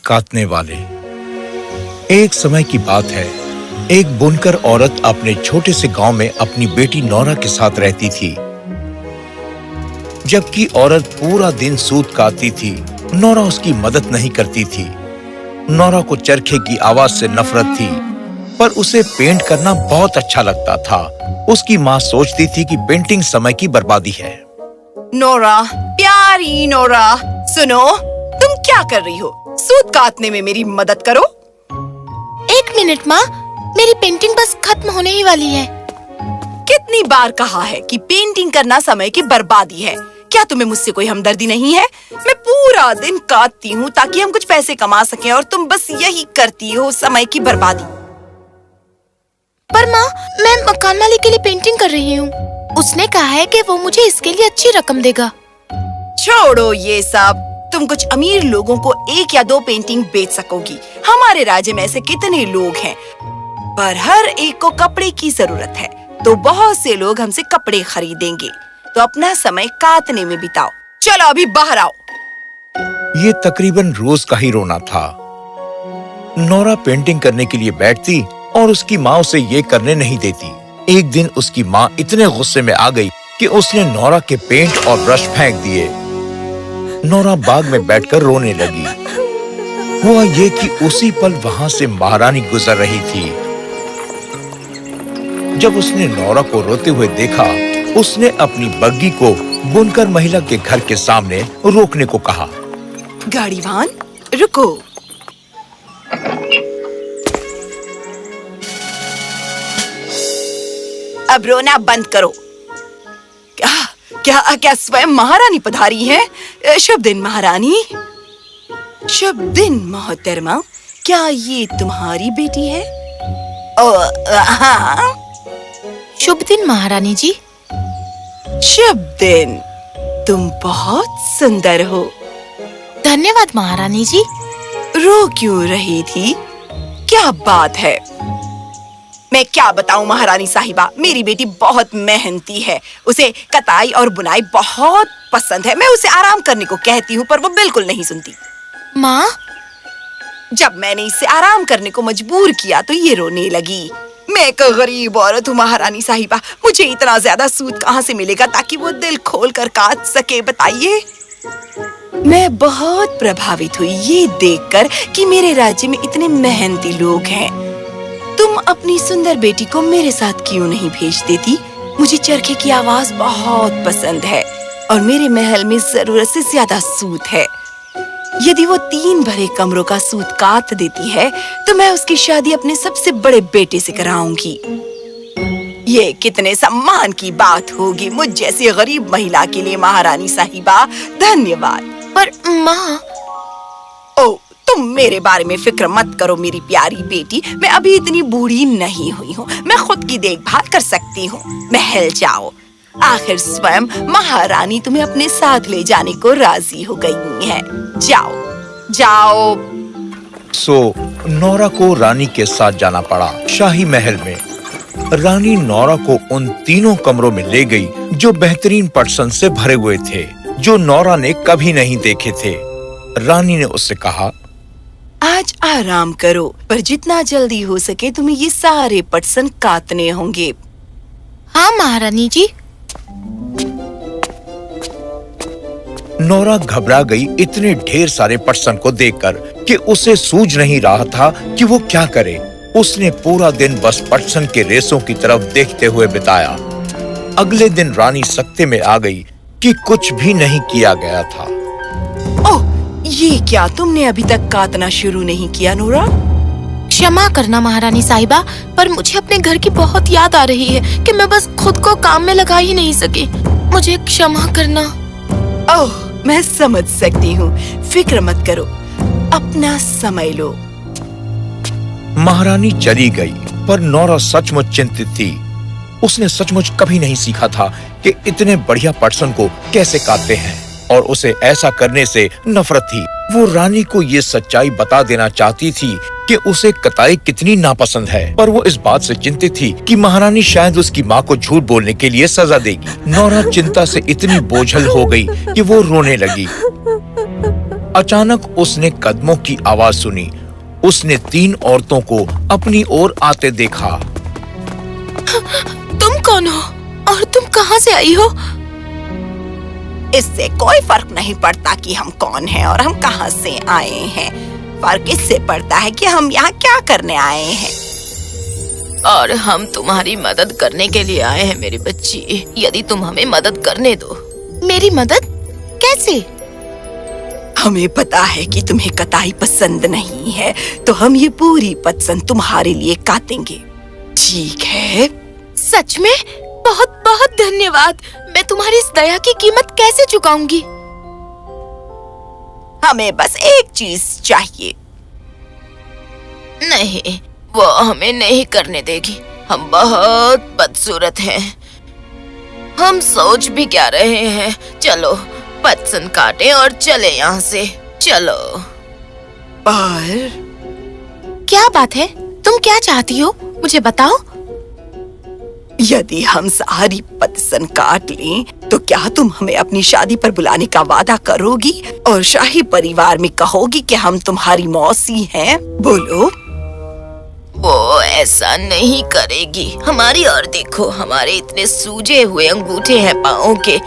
काटने वाले। एक समय की बात है, एक बुनकर औरत अपने छोटे से गांव में अपनी बेटी नौरा के साथ रहती थी। जबकि औरत पूरा दिन सूत काटती थी, नौरा उसकी मदद नहीं करती थी। नौरा को चरखे की आवाज से नफरत थी, पर उसे पेंट करना बहुत अच्छा लगता था। उसकी माँ सोचती थी कि पेंटिंग समय की बर्बादी है। नौरा, प्यारी नौरा, सुनो, तुम क्या कर रही हो? सूत काटने में मेरी मदद करो। 1 मिनट माँ, मेरी पेंटिंग बस खत्म होने ही वाली है। कितनी बार कहा है कि पेंटिंग करना समय की बर्बादी है। क्या तुम्हें मुझसे कोई हमदर्दी नहीं है? मैं पूरा दिन काटती हूँ ताकि हम कुछ पैसे कमा सकें और तुम बस यही करती हो, समय की बर्बादी। पर माँ, मैं मकान मालिक के लिए पेंटिंग कर रही हूँ। उसने कहा है कि वो मुझे इसके लिए अच्छी रकम देगा। छोड़ो ये सब। तुम कुछ अमीर लोगों को 1 या 2 पेंटिंग बेच सकोगी। हमारे राज्य में ऐसे कितने लोग हैं, पर हर एक को कपड़े की जरूरत है, तो बहुत से लोग हमसे कपड़े खरीदेंगे। तो अपना समय काटने में बिताओ। चलो अभी बाहर आओ। ये तकरीबन रोज का ही रोना था। नौरा पेंटिंग करने के लिए बैठती और उसकी माँ उसे ये करने नहीं देती। एक दिन उसकी माँ इतने गुस्से में आ गई कि उसने नौरा के पेंट और ब्रश फेंक दिए। नौरा बाग में बैठकर रोने लगी। हुआ ये कि उसी पल वहां से महारानी गुजर रही थी। जब उसने नौरा को रोते हुए देखा, उसने अपनी बग्गी को बुनकर महिला के घर के सामने रोकने को कहा। गाड़ीवान, रुको। अब रोना बंद करो। क्या स्वयं महारानी पधारी है? शुभ दिन महारानी। शुभ दिन मोहतरमा। क्या ये तुम्हारी बेटी है? हाँ। शुभ दिन महारानी जी। शुभ दिन। तुम बहुत सुंदर हो। धन्यवाद महारानी जी। रो क्यों रही थी? क्या बात है? मैं क्या बताऊं महारानी साहिबा, मेरी बेटी बहुत मेहनती है। उसे कताई और बुनाई बहुत पसंद है। मैं उसे आराम करने को कहती हूँ, पर वो बिल्कुल नहीं सुनती। माँ, जब मैंने इसे आराम करने को मजबूर किया तो ये रोने लगी। मैं एक गरीब औरत हूँ महारानी साहिबा, मुझे इतना ज्यादा सूत कहाँ से मिलेगा ताकि वो दिल खोल कर काट सके, बताइए। मैं बहुत प्रभावित हुई ये देखकर कि मेरे राज्य में इतने मेहनती लोग हैं। तुम अपनी सुंदर बेटी को मेरे साथ क्यों नहीं भेज देती? मुझे चरखे की आवाज बहुत पसंद है और मेरे महल में जरूरत से ज्यादा सूत है। यदि वो 3 भरे कमरों का सूत काट देती है तो मैं उसकी शादी अपने सबसे बड़े बेटे से कराऊंगी। ये कितने सम्मान की बात होगी मुझ जैसी गरीब महिला के लिए महारानी साहिबा। धन्यवाद। पर माँ। ओ, तुम मेरे बारे में फिक्र मत करो मेरी प्यारी बेटी। मैं अभी इतनी बूढ़ी नहीं हुई हूँ। मैं खुद की देखभाल कर सकती हूँ। महल जाओ। आखिर स्वयं महारानी तुम्हें अपने साथ ले जाने को राजी हो गई है। जाओ जाओ। नौरा को रानी के साथ जाना पड़ा। शाही महल में रानी नौरा को उन 3 कमरों में ले गई जो बेहतरीन पटसन से भरे हुए थे, जो नौरा ने कभी नहीं देखे थे। रानी ने उससे कहा, आज आराम करो, पर जितना जल्दी हो सके तुम्हें ये सारे पटसन काटने होंगे। हाँ महारानी जी। नौरा घबरा गई इतने ढेर सारे पटसन को देखकर कि उसे सूझ नहीं रहा था कि वो क्या करे। उसने पूरा दिन बस पटसन के रेसों की तरफ देखते हुए बिताया। अगले दिन रानी सख्ते में आ गई कि कुछ भी नहीं किया गया था। ओह, ये क्या, तुमने अभी तक काटना शुरू नहीं किया नौरा? क्षमा करना महारानी साहिबा, पर मुझे अपने घर की बहुत याद आ रही है कि मैं बस खुद को काम में लगा ही नहीं सकी। मुझे क्षमा करना। ओह, मैं समझ सकती हूँ। फिक्र मत करो, अपना समय लो। महारानी चली गई, पर नौरा सचमुच चिंतित थी। उसने सचमुच कभी नहीं सीखा था कि इतने बढ़िया पटसन को कैसे काटते हैं, और उसे ऐसा करने से नफरत थी। वो रानी को ये सच्चाई बता देना चाहती थी कि उसे कताई कितनी नापसंद है, पर वो इस बात से चिंतित थी कि महारानी शायद उसकी माँ को झूठ बोलने के लिए सजा देगी। नौरा चिंता से इतनी बोझल हो गई कि वो रोने लगी। अचानक उसने कदमों की आवाज सुनी। उसने 3 औरतों को अपनी ओर आते देखा। तुम कौन हो और तुम कहाँ से आई हो? इससे कोई फर्क नहीं पड़ता कि हम कौन हैं और हम कहाँ से आए हैं। फर्क इससे पड़ता है कि हम यहाँ क्या करने आए हैं। और हम तुम्हारी मदद करने के लिए आए हैं मेरी बच्ची। यदि तुम हमें मदद करने दो। मेरी मदद? कैसे? हमें पता है कि तुम्हें कताई पसंद नहीं है, तो हम ये पूरी पतसंद तुम्हारे लिए काटेंगे, ठीक है? सच में? बहुत बहुत धन्यवाद। मैं तुम्हारी इस दया की कीमत कैसे चुकाऊंगी? हमें बस एक चीज चाहिए। नहीं, वो हमें नहीं करने देगी। हम बहुत बदसूरत हैं। हम सोच भी क्या रहे हैं। चलो पतसंद काटें और चले यहाँ से। चलो। पर क्या बात है? तुम क्या चाहती हो? मुझे बताओ। यदि हम सारी पतसंद काट लें, तो क्या तुम हमें अपनी शादी पर बुलाने का वादा करोगी और शाही परिवार में कहोगी कि हम तुम्हारी मौसी हैं? बोलो। वो ऐसा नहीं करेगी। हमारी और देखो, हमारे इतने सूजे हुए अंगूठे हैं पाँवों के,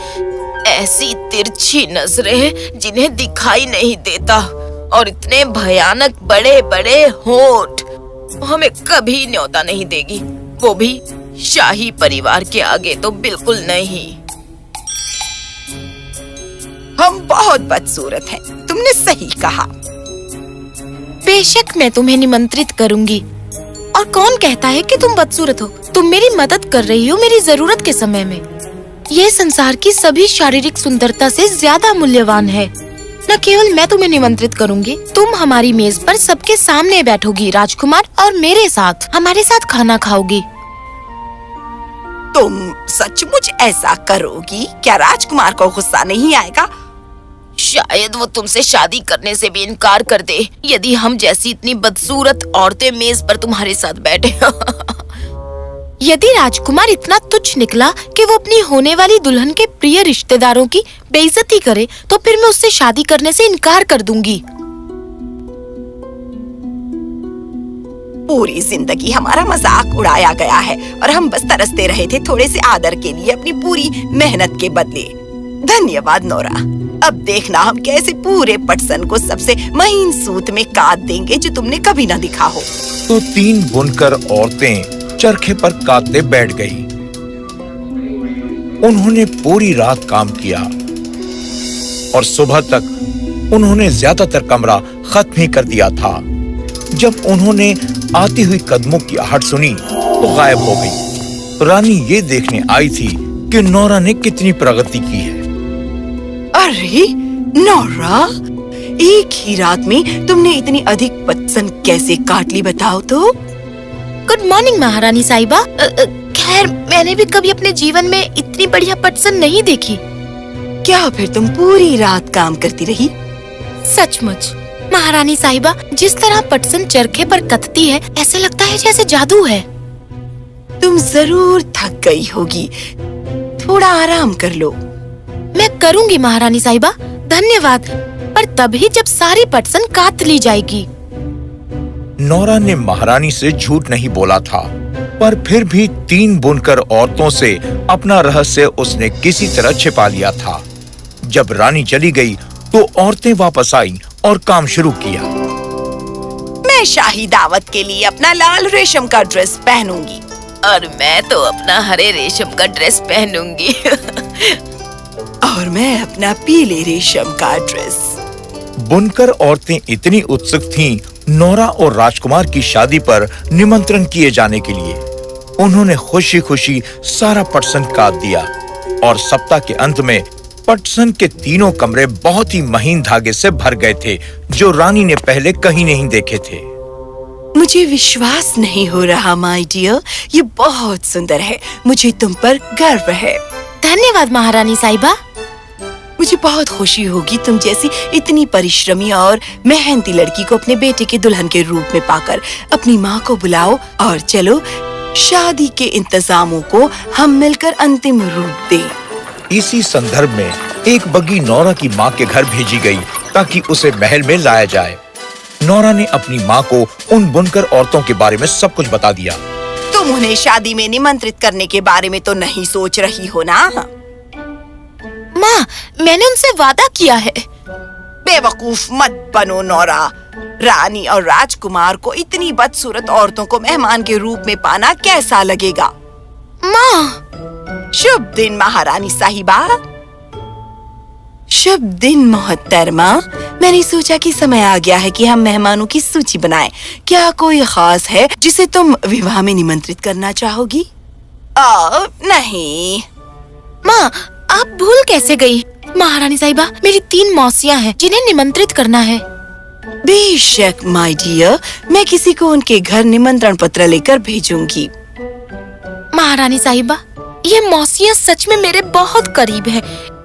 ऐसी तिरछी नजरें जिन्हें दिखाई नहीं देता, और इतने भयानक बड़े बड़े होंठ। हमें कभी न्योता नहीं देगी, वो भी शाही परिवार के आगे तो बिल्कुल नहीं। हम बहुत बदसूरत हैं, तुमने सही कहा। बेशक मैं तुम्हें निमंत्रित करूंगी। और कौन कहता है कि तुम बदसूरत हो? तुम मेरी मदद कर रही हो मेरी जरूरत के समय में। ये संसार की सभी शारीरिक सुंदरता से ज्यादा मूल्यवान है। न केवल मैं तुम्हें निमंत्रित करूंगी, तुम हमारी मेज पर सबके सामने बैठोगी राजकुमार, और मेरे साथ हमारे साथ खाना खाओगी। तुम सचमुच ऐसा करोगी? क्या राजकुमार को गुस्सा नहीं आएगा? शायद वो तुमसे शादी करने से भी इनकार कर दे, यदि हम जैसी इतनी बदसूरत औरतें मेज पर तुम्हारे साथ बैठे। यदि राजकुमार इतना तुच्छ निकला कि वो अपनी होने वाली दुल्हन के प्रिय रिश्तेदारों की बेइज्जती करे, तो फिर मैं उससे शादी करने से इनकार कर दूंगी। पूरी जिंदगी हमारा मजाक उड़ाया गया है और हम बस तरसते रहे थे थोड़े से आदर के लिए अपनी पूरी मेहनत के बदले। धन्यवाद नोरा। अब देखना हम कैसे पूरे पटसन को सबसे महीन सूत में काट देंगे जो तुमने कभी न दिखा हो। तो 3 बुनकर औरतें चरखे पर काटते बैठ गई। उन्होंने पूरी रात काम किया और सुबह तक उन्होंने ज्यादातर कमरा खत्म ही कर दिया था। जब उन्होंने आती हुई कदमों की आहट सुनी तो गायब हो गई। रानी ये देखने आई थी कि नोरा ने कितनी प्रगति की है। अरे नोरा, एक ही रात में तुमने इतनी अधिक पतसन कैसे काट ली, बताओ तो। गुड मॉर्निंग महारानी साहिबा। खैर, मैंने भी कभी अपने जीवन में इतनी बढ़िया पटसन नहीं देखी। क्या फिर तुम पूरी रात काम करती रही? सचमुच महारानी साहिबा, जिस तरह पटसन चरखे पर कतती है, ऐसे लगता है जैसे जादू है। तुम जरूर थक गई होगी, थोड़ा आराम कर लो। मैं करूंगी महारानी साहिबा, धन्यवाद। पर तभी जब सारी पटसन काट ली जाएगी। नोरा ने महारानी से झूठ नहीं बोला था, पर फिर भी 3 बुनकर औरतों से अपना रहस्य उसने किसी तरह छिपा लिया था। जब रानी चली गई तो औरतें वापस आईं और काम शुरू किया। मैं शाही दावत के लिए अपना लाल रेशम का ड्रेस पहनूंगी। और मैं तो अपना हरे रेशम का ड्रेस पहनूंगी। और मैं अपना पीले रेशम का ड्रेस। बुनकर औरतें इतनी उत्सुक थीं नोरा और राजकुमार की शादी पर निमंत्रण किए जाने के लिए। उन्होंने खुशी खुशी सारा पटसन काट दिया और सप्ताह के अंत में पटसन के 3 कमरे बहुत ही महीन धागे से भर गए थे, जो रानी ने पहले कहीं नहीं देखे थे। मुझे विश्वास नहीं हो रहा माय डियर, ये बहुत सुंदर है। मुझे तुम पर गर्व है। धन्यवाद महारानी साहिबा। मुझे बहुत खुशी होगी तुम जैसी इतनी परिश्रमी और मेहनती लड़की को अपने बेटे के दुल्हन के रूप में पाकर। अपनी माँ को बुलाओ और चलो शादी के इंतजामों को हम मिलकर अंतिम रूप दें। इसी संदर्भ में एक बग्गी नोरा की माँ के घर भेजी गई ताकि उसे महल में लाया जाए। नोरा ने अपनी माँ को उन बुनकर औरतों के बारे में सब कुछ बता दिया। तुम उन्हें शादी में निमंत्रित करने के बारे में तो नहीं सोच रही हो ना? माँ, मैंने उनसे वादा किया है। बेवकूफ मत बनो नोरा। रानी और राजकुमार को इतनी बदसूरत औरतों को मेहमान के रूप में पाना कैसा लगेगा? माँ। शुभ दिन महारानी साहिबा। शुभ दिन मोहतरमा। मैंने सोचा कि समय आ गया है कि हम मेहमानों की सूची बनाएं। क्या कोई खास है जिसे तुम विवाह में निमंत्रित करना चाहोगी? नहीं। माँ, आप भूल कैसे गई? महारानी साहिबा, मेरी 3 मौसियाँ हैं जिन्हें निमंत्रित करना है। बेशक माय डियर, मैं किसी को उनके घर निमंत्रण पत्र लेकर भेजूंगी। महारानी साहिबा, ये मौसियाँ सच में मेरे बहुत करीब है।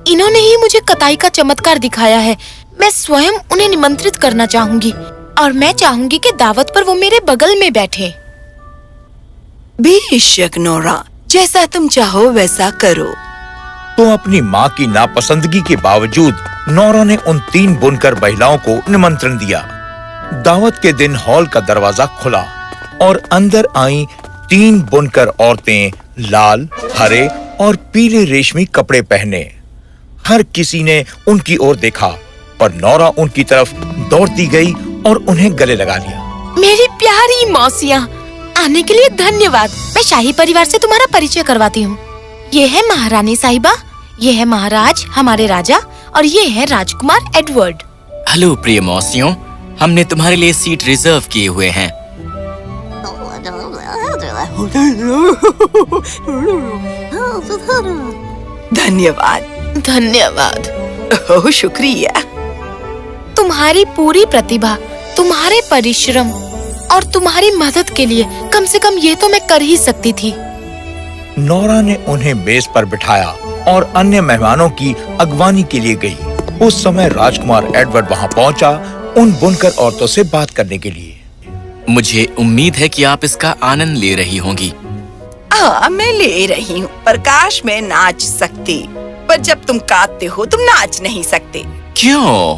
इन्होंने ही मुझे कताई का चमत्कार दिखाया है। मैं स्वयं उन्हें निमंत्रित करना चाहूंगी और मैं चाहूंगी कि दावत पर वो मेरे बगल में बैठे। बेशक नोरा, जैसा तुम चाहो वैसा करो। तो अपनी माँ की नापसंदगी के बावजूद नोरा ने उन 3 बुनकर महिलाओं को निमंत्रण दिया। दावत के दिन हॉल का दरवाजा खुला और अंदर आई 3 बुनकर औरतें लाल, हरे और पीले रेशमी कपड़े पहने। हर किसी ने उनकी ओर देखा और नोरा उनकी तरफ दौड़ती गई और उन्हें गले लगा लिया। मेरी प्यारी मौसियाँ, आने के लिए धन्यवाद। मैं शाही परिवार से तुम्हारा परिचय करवाती हूँ। ये है महारानी साहिबा, ये है महाराज हमारे राजा और ये है राजकुमार एडवर्ड। हेलो प्रिय मौसियों, हमने तुम्हारे लिए सीट रिजर्व किए हुए हैं। धन्यवाद। धन्यवाद। ओह, शुक्रिया। तुम्हारी पूरी प्रतिभा, तुम्हारे परिश्रम और तुम्हारी मदद के लिए कम से कम ये तो मैं कर ही सकती थी। नोरा ने उन्हें मेज पर बिठाया और अन्य मेहमानों की अगवानी के लिए गई। उस समय राजकुमार एडवर्ड वहां पहुंचा उन बुनकर औरतों से बात करने के लिए। मुझे उम्मीद है कि आप इसका आनंद ले रही होंगी। हाँ, मैं ले रही हूँ। पर काश मैं नाच सकती, पर जब तुम काटते हो तुम नाच नहीं सकते। क्यों?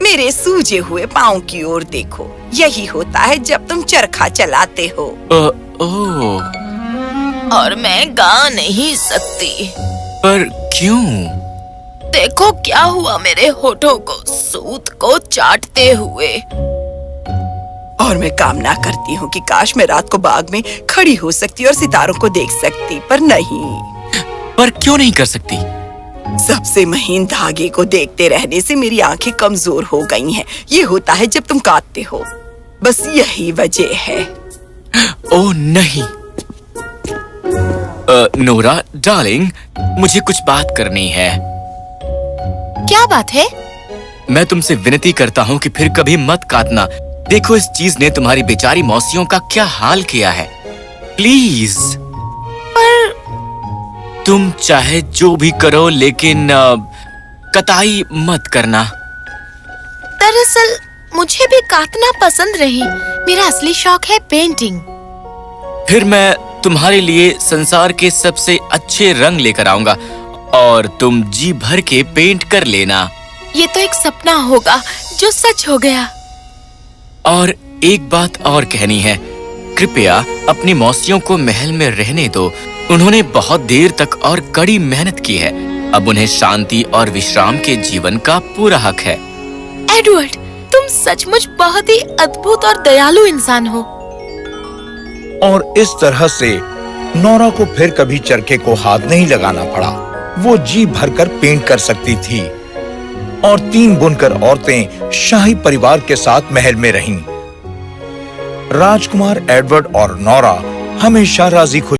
मेरे सूजे हुए पाँव की ओर देखो। यही होता है जब तुम चरखा चलाते हो। ओह, और मैं गा नहीं सकती। पर क्यों? देखो क्या हुआ मेरे होठों को सूत को चाटते हुए। और मैं कामना करती हूँ कि काश मैं रात को बाग में खड़ी हो सकती और सितारों को देख सकती, पर नहीं। पर क्यों नहीं कर सकती? सबसे महीन धागे को देखते रहने से मेरी आंखें कमजोर हो गई हैं। ये होता है जब तुम काटते हो, बस यही वजह है। ओह नहीं। नोरा डार्लिंग, मुझे कुछ बात करनी है। क्या बात है? मैं तुमसे विनती करता हूँ कि फिर कभी मत काटना। देखो इस चीज ने तुम्हारी बेचारी मौसियों का क्या हाल किया है। प्लीज। पर तुम चाहे जो भी करो लेकिन कताई मत करना। दरअसल मुझे भी काटना पसंद नहीं। मेरा असली शौक है पेंटिंग। फिर मैं तुम्हारे लिए संसार के सबसे अच्छे रंग लेकर आऊंगा और तुम जी भर के पेंट कर लेना। ये तो एक सपना होगा जो सच हो गया। और एक बात और कहनी है, कृपया अपनी मौसियों को महल में रहने दो। उन्होंने बहुत देर तक और कड़ी मेहनत की है। अब उन्हें शांति और विश्राम के जीवन का पूरा हक है। एडवर्ड, तुम सचमुच बहुत ही अद्भुत और दयालु इंसान हो। और इस तरह से नोरा को फिर कभी चरखे को हाथ नहीं लगाना पड़ा। वो जी भरकर पेंट कर सकती थी और 3 बुनकर औरतें शाही परिवार के साथ महल में रहीं। राजकुमार एडवर्ड और नोरा हमेशा राजी खुश